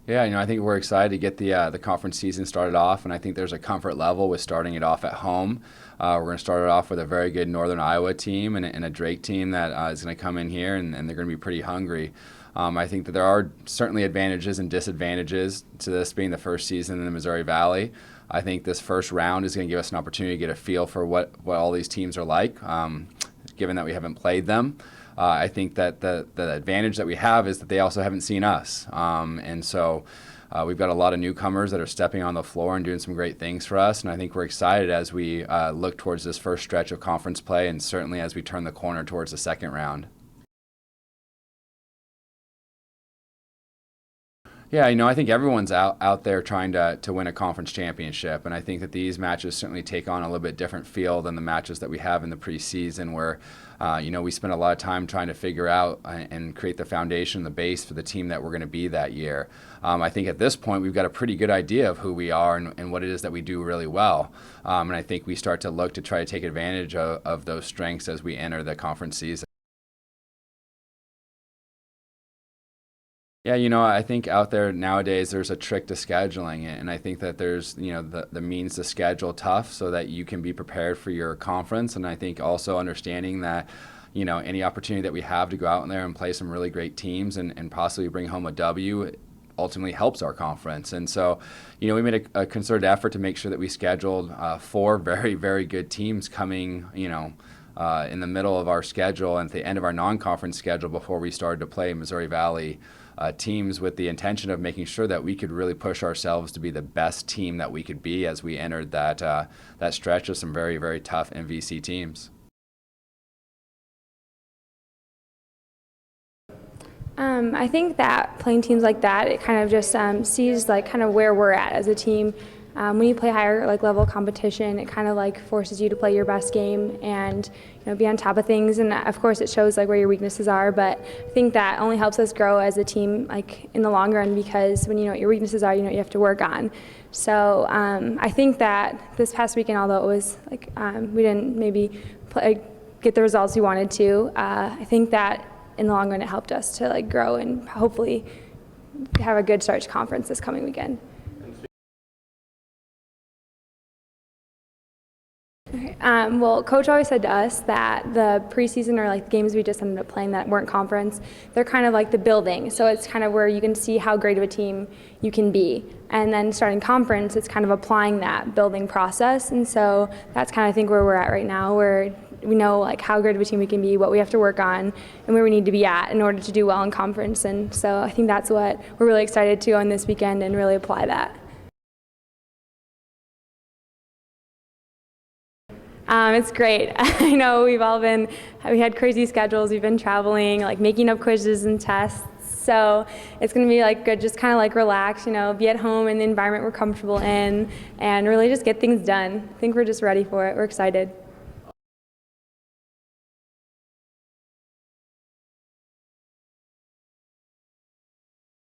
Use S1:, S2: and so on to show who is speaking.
S1: Yeah, I think we're excited to get the conference season started off, and I think there's a comfort level with starting it off at home. We're going to start it off with a very good Northern Iowa team and a Drake team that is going to come in here, and they're going to be pretty hungry. I think that there are certainly advantages and disadvantages to this being the first season in the Missouri Valley. I think this first round is going to give us an opportunity to get a feel for what all these teams are like, given that we haven't played them. I think that the advantage that we have is that they also haven't seen us. And so we've got a lot of newcomers that are stepping on the floor and doing some great things for us. And I think we're excited as we look towards this first stretch of conference play, and certainly as we turn the corner towards the second round. Yeah, I think everyone's out there trying to win a conference championship, and I think that these matches certainly take on a little bit different feel than the matches that we have in the preseason, where we spend a lot of time trying to figure out and create the foundation, the base for the team that we're going to be that year. I think at this point we've got a pretty good idea of who we are and what it is that we do really well, and I think we start to look to try to take advantage of those strengths as we enter the conference season. Yeah, I think out there nowadays there's a trick to scheduling it, and I think that there's, the means to schedule tough so that you can be prepared for your conference, and I think also understanding that, any opportunity that we have to go out in there and play some really great teams and possibly bring home a W ultimately helps our conference. And so, we made a concerted effort to make sure that we scheduled 4 very, very good teams coming, in the middle of our schedule and at the end of our non-conference schedule before we started to play Missouri Valley teams, with the intention of making sure that we could really push ourselves to be the best team that we could be as we entered that stretch of some very, very tough MVC teams.
S2: I think that playing teams like that, it kind of just sees kind of where we're at as a team. When you play higher level competition, it kind of forces you to play your best game and be on top of things. And of course, it shows where your weaknesses are. But I think that only helps us grow as a team in the long run, because when you know what your weaknesses are, you know what you have to work on. So I think that this past weekend, although it was we didn't maybe get the results we wanted to, I think that in the long run it helped us to grow and hopefully have a good start to conference this coming weekend. Well, Coach always said to us that the preseason, or the games we just ended up playing that weren't conference, they're kind of like the building. So it's kind of where you can see how great of a team you can be. And then starting conference, it's kind of applying that building process. And so that's kind of, I think, where we're at right now, where we know how great of a team we can be, what we have to work on, and where we need to be at in order to do well in conference. And so I think that's what we're really excited to go on this weekend and really apply that. It's great. I know we had crazy schedules. We've been traveling, making up quizzes and tests. So it's going to be good, just kind of relax, be at home in the environment we're comfortable in, and really just get things done. I think we're just ready for it. We're excited.